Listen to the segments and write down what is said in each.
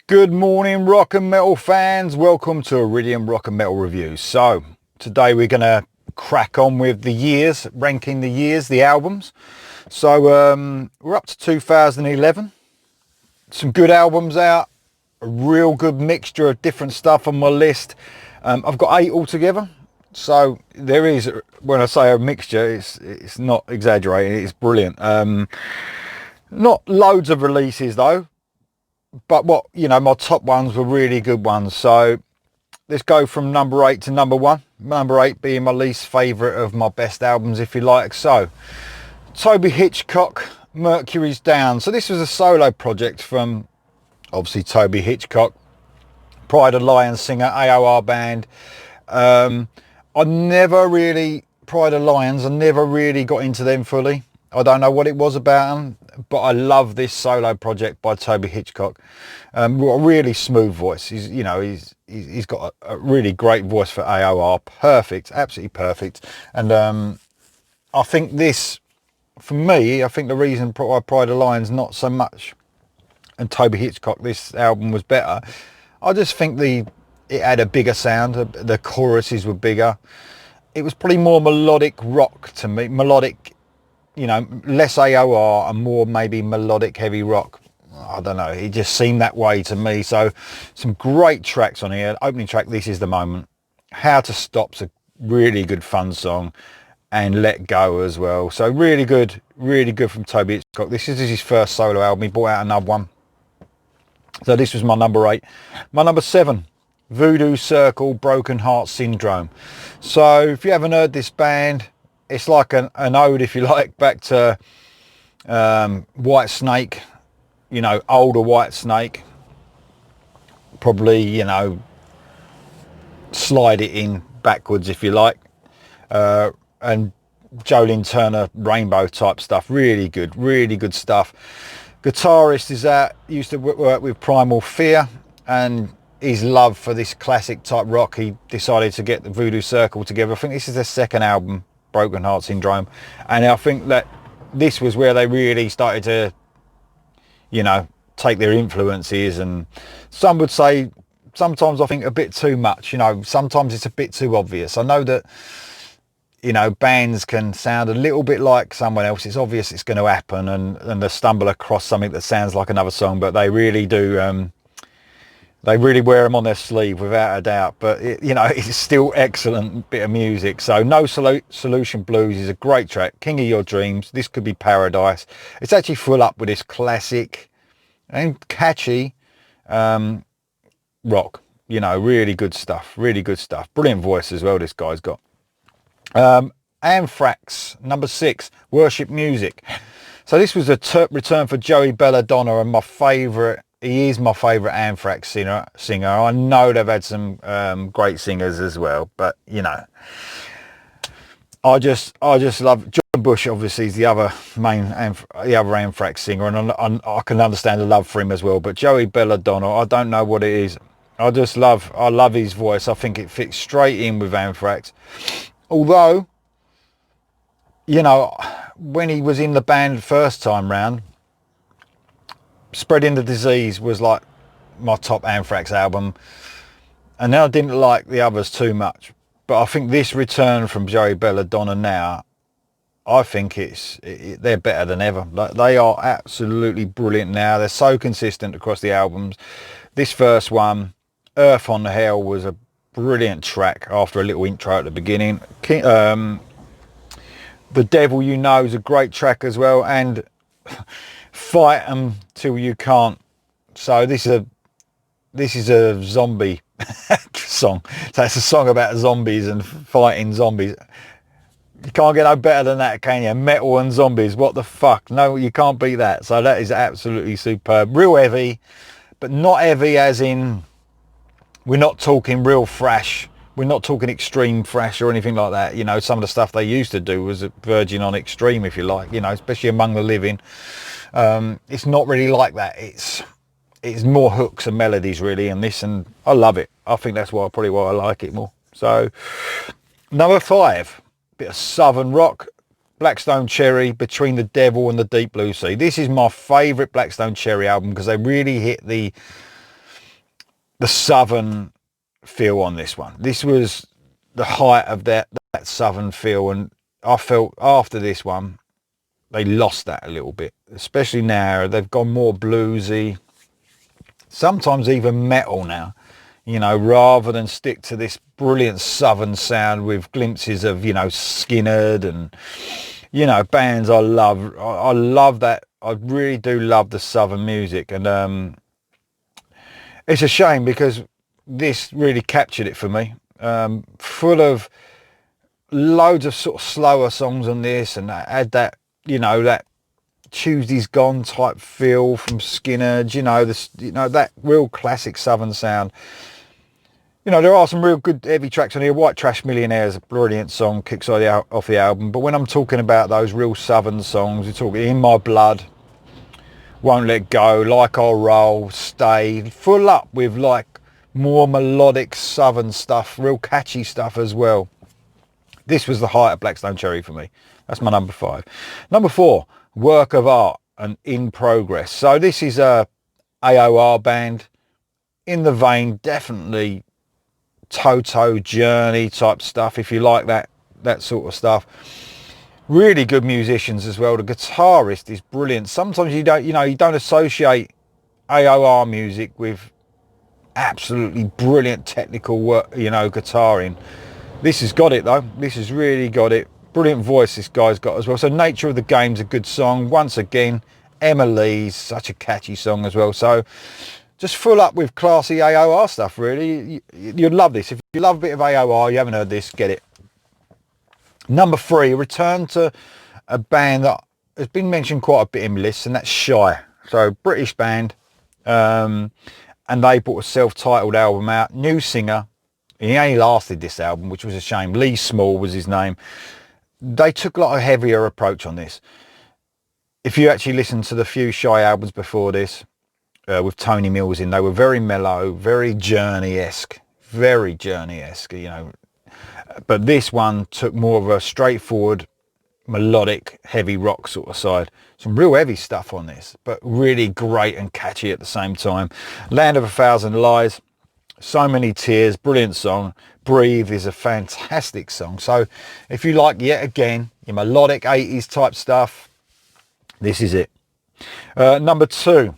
Good morning, rock and metal fans. Welcome to Iridium Rock and Metal Reviews. So today we're going to crack on with the years, ranking the years, the albums. So we're up to 2011. Some good albums out, a real good mixture of different stuff on my list. I've got 8 altogether. So there is, when I say a mixture, it's not exaggerating, it's brilliant. Not loads of releases though. But my top ones were really good ones. So let's go from number 8 to number 1. Number 8 being my least favourite of my best albums, if you like. So Toby Hitchcock, Mercury's Down. So this was a solo project from obviously Toby Hitchcock, Pride of Lions singer, AOR band. I never really got into them fully. I don't know what it was about them, but I love this solo project by Toby Hitchcock. A really smooth voice. He's got a really great voice for AOR. Perfect, absolutely perfect. And I think this, for me, I think the reason Pride of Lions not so much, and Toby Hitchcock, this album was better. I just think it had a bigger sound. The choruses were bigger. It was probably more melodic rock to me. Melodic. Less AOR and more maybe melodic heavy rock. I don't know, it just seemed that way to me. So some great tracks on here. Opening track, This Is the Moment. How to Stop's a really good fun song, and Let Go as well. So really good from Toby Hitchcock. This is his first solo album. He brought out another one. So this was my number 8. My number 7, Voodoo Circle, Broken Heart Syndrome. So if you haven't heard this band, it's like an ode, if you like, back to White Snake, older White Snake. Probably, slide it in backwards, if you like. And Jolene Turner, Rainbow type stuff. Really good stuff. Guitarist used to work with Primal Fear, and his love for this classic type rock, he decided to get the Voodoo Circle together. I think this is their second album, Broken Heart Syndrome, and I think that this was where they really started to take their influences, and some would say sometimes I think a bit too much. Sometimes it's a bit too obvious. I know that bands can sound a little bit like someone else. It's obvious it's going to happen, and they stumble across something that sounds like another song, but they really do they really wear them on their sleeve without a doubt. But it's still excellent bit of music. So No Solution Blues is a great track. King of Your Dreams, This Could Be Paradise. It's actually full up with this classic and catchy rock. Really good stuff. Brilliant voice as well this guy's got. Anthrax, number 6, Worship Music. So this was a return for Joey Belladonna, and he is my favourite Anthrax singer. I know they've had some great singers as well, but I just love John Bush. Obviously, is the other Anthrax singer, and I can understand the love for him as well. But Joey Belladonna, I don't know what it is. I love his voice. I think it fits straight in with Anthrax. Although, when he was in the band first time round, Spreading the Disease was like my top Anthrax album, and then I didn't like the others too much. But I think this return from Joey Belladonna now, I think they're better than ever. They are absolutely brilliant now. They're so consistent across the albums. This first one, Earth on Hell, was a brilliant track after a little intro at the beginning. The Devil You Know is a great track as well, and Fight 'Em Till You Can't. So this is a zombie song. So it's a song about zombies and fighting zombies. You can't get no better than that, can you? Metal and zombies, what the fuck? No, you can't beat that. So that is absolutely superb. Real heavy, but not heavy as in, we're not talking real thrash. We're not talking extreme thrash or anything like that. Some of the stuff they used to do was verging on extreme, if you like, especially Among the Living. It's not really like that. It's more hooks and melodies really, and I love it. I think that's probably why I like it more. So number 5, bit of southern rock, Black Stone Cherry, Between the Devil and the Deep Blue Sea. This is my favourite Black Stone Cherry album because they really hit the the southern feel on this one. This was the height of that southern feel, and I felt after this one they lost that a little bit, especially now they've gone more bluesy, sometimes even metal now, you know, rather than stick to this brilliant southern sound with glimpses of, you know, Skynyrd and, you know, bands I love. I love that. I really do love the southern music, and it's a shame because this really captured it for me. Full of loads of sort of slower songs on this, and had that, you know, that Tuesday's Gone type feel from Skynyrd, you know, this, you know, that real classic southern sound. You know, there are some real good heavy tracks on here. White Trash Millionaire is a brilliant song, kicks off the album. But when I'm talking about those real southern songs, we're talking In My Blood, Won't Let Go, Like I'll Roll, Stay, full up with like more melodic southern stuff, real catchy stuff as well. This was the height of Black Stone Cherry for me. That's my number 5. Number 4, Work of Art and In Progress. So this is a AOR band in the vein, definitely Toto, Journey type stuff, if you like that sort of stuff. Really good musicians as well. The guitarist is brilliant. Sometimes you don't associate AOR music with absolutely brilliant technical work, you know, guitaring. This has got it though. This has really got it. Brilliant voice this guy's got as well. So Nature of the Game's a good song. Once again, Emma Lee's such a catchy song as well. So just full up with classy AOR stuff, really. You'd love this. If you love a bit of AOR, you haven't heard this, get it. Number 3, return to a band that has been mentioned quite a bit in lists, and that's Shy. So British band, and they brought a self-titled album out. New singer. He only lasted this album, which was a shame. Lee Small was his name. They took a lot of heavier approach on this. If you actually listen to the few Shy albums before this, with Tony Mills in, they were very mellow, very Journey-esque, you know. But this one took more of a straightforward, melodic, heavy rock sort of side. Some real heavy stuff on this, but really great and catchy at the same time. Land of a Thousand Lies, So Many Tears, brilliant song. Breathe is a fantastic song. So if you like, yet again, your melodic 80s type stuff, this is it. Number 2,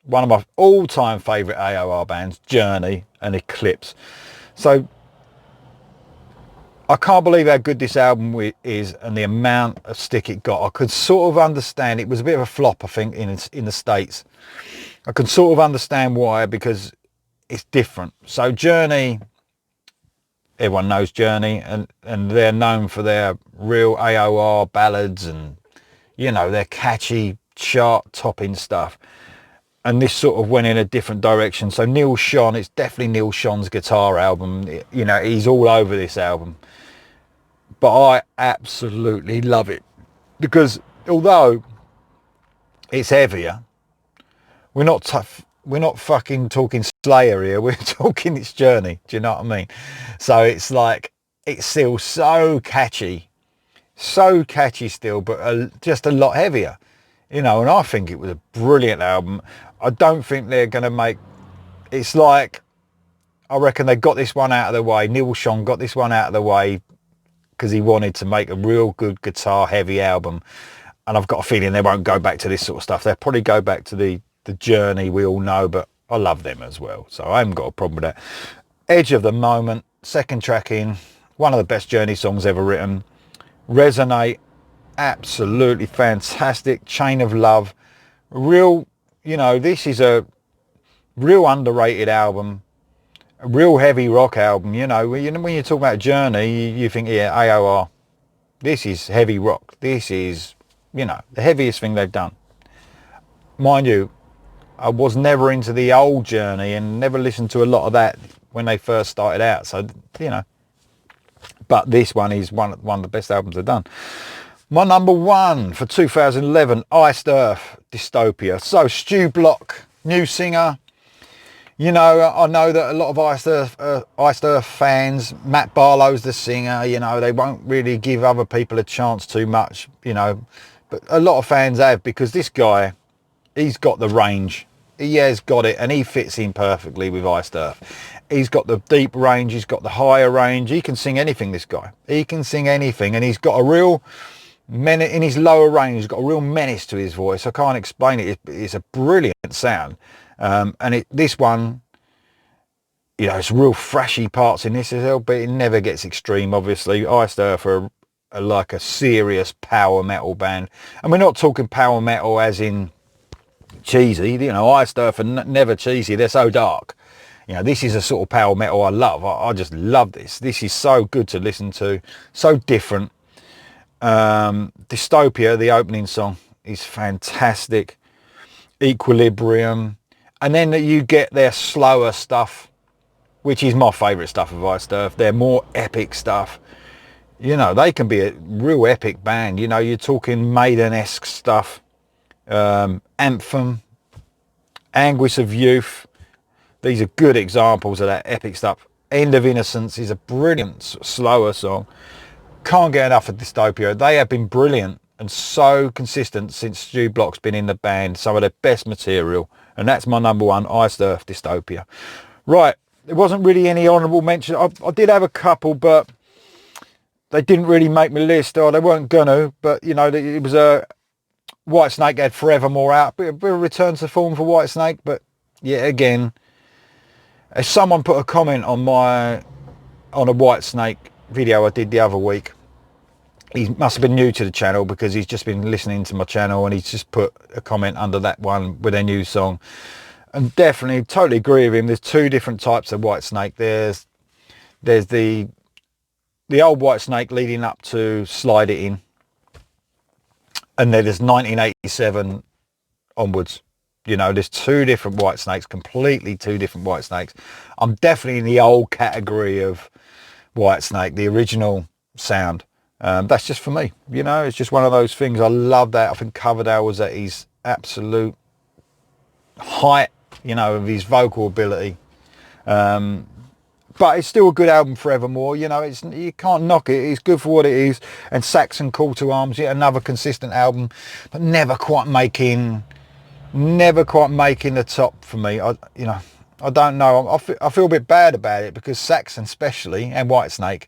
one of my all-time favourite AOR bands, Journey and Eclipse. So I can't believe how good this album is and the amount of stick it got. I could sort of understand. It was a bit of a flop, I think, in the States. I can sort of understand why, because it's different. So Journey, everyone knows Journey, and they're known for their real AOR ballads and, you know, their catchy chart-topping stuff. And this sort of went in a different direction. So Neil Schon, it's definitely Neil Schon's guitar album. You know, he's all over this album. But I absolutely love it. Because although it's heavier, we're not fucking talking Slayer here. We're talking it's Journey. Do you know what I mean? So it's like, it's still so catchy still, but just a lot heavier. You know, and I think it was a brilliant album. I don't think they're going to make... It's like, I reckon they got this one out of the way. Neil Schon got this one out of the way because he wanted to make a real good guitar heavy album. And I've got a feeling they won't go back to this sort of stuff. They'll probably go back to the Journey we all know, but I love them as well. So I haven't got a problem with that. Edge of the Moment, second track in, one of the best Journey songs ever written. Resonate, absolutely fantastic. Chain of Love, real, you know, this is a real underrated album, a real heavy rock album. You know, when you talk about Journey, you think, yeah, AOR. This is heavy rock. This is, you know, the heaviest thing they've done. Mind you, I was never into the old Journey and never listened to a lot of that when they first started out. So, you know, but this one is one of the best albums they've done. My number 1 for 2011, Iced Earth, Dystopia. So Stu Block, new singer. You know, I know that a lot of Iced Earth fans, Matt Barlow's the singer, you know, they won't really give other people a chance too much, you know. But a lot of fans have, because this guy, he's got the range. he has got it, and he fits in perfectly with Iced Earth. He's got the deep range, he's got the higher range. He can sing anything, this guy. He can sing anything, and he's got a real menace in his lower range. He's got a real menace to his voice. I can't explain it. It's a brilliant sound. And this one, you know, it's real thrashy parts in this as well, but it never gets extreme, obviously. Iced Earth are like a serious power metal band. And we're not talking power metal as in cheesy. You know, Iced Earth are never cheesy. They're so dark. You know, this is a sort of power metal I love. I just love this. This is so good to listen to. So different. Dystopia, the opening song, is fantastic. Equilibrium. And then you get their slower stuff, which is my favourite stuff of Iced Earth. They're more epic stuff. You know, they can be a real epic band. You know, you're talking Maiden-esque stuff. Anthem, Anguish of Youth. These are good examples of that epic stuff. End of Innocence is a brilliant, slower song. Can't get enough of Dystopia. They have been brilliant and so consistent since Stu Block's been in the band. Some of their best material. And that's my number one, Iced Earth, Dystopia. Right, there wasn't really any honourable mention. I did have a couple, but they didn't really make my list, or they weren't gonna. But, you know, it was a Whitesnake had Forevermore out. A bit of return to form for Whitesnake, but yeah, again, as someone put a comment on a Whitesnake video I did the other week. He must have been new to the channel because he's just been listening to my channel, and he's just put a comment under that one with their new song. And definitely, totally agree with him. There's two different types of Whitesnake. There's the old Whitesnake leading up to Slide It In, and then there's 1987 onwards. You know, there's two different Whitesnakes, completely two different Whitesnakes. I'm definitely in the old category of Whitesnake, the original sound. That's just for me, you know, it's just one of those things. I love that. I think Coverdale was at his absolute height, you know, of his vocal ability. But it's still a good album, Forevermore. You know, you can't knock it. It's good for what it is. And Saxon Call to Arms, yet another consistent album, but never quite making the top for me. I don't know. I feel a bit bad about it because Saxon especially, and Whitesnake,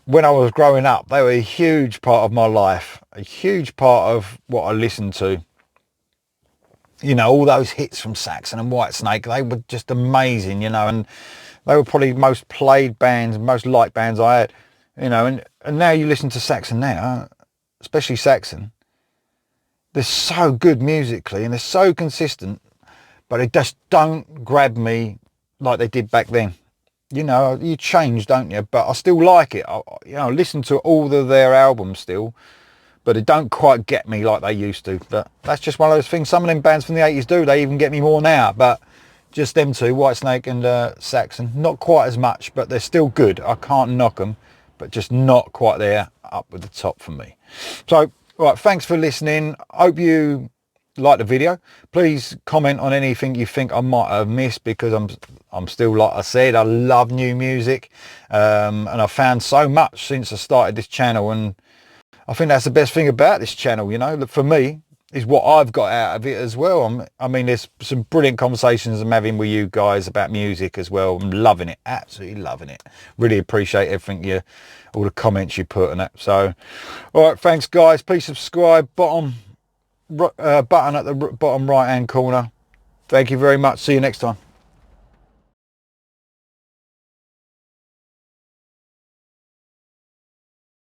when I was growing up, they were a huge part of my life, a huge part of what I listened to. You know, all those hits from Saxon and Whitesnake, they were just amazing, you know, and they were probably most played bands, most liked bands I had, you know, and now you listen to Saxon now, especially Saxon, they're so good musically and they're so consistent, but they just don't grab me like they did back then. You know, you change, don't you? But I still like it. I listen to all of their albums still, but it don't quite get me like they used to. But that's just one of those things. Some of them bands from the 80s do. They even get me more now. But just them two, Whitesnake and Saxon, not quite as much, but they're still good. I can't knock them, but just not quite there up with the top for me. So, right, thanks for listening. Hope you like the video. Please comment on anything you think I might have missed, because I'm still, like I said, I love new music, and I've found so much since I started this channel, and I think that's the best thing about this channel, you know, for me, is what I've got out of it as well. I mean, there's some brilliant conversations I'm having with you guys about music as well. I'm loving it, absolutely loving it. Really appreciate everything all the comments you put and that. So, all right, thanks guys. Please subscribe. Button at the bottom right hand corner. Thank you very much. See you next time.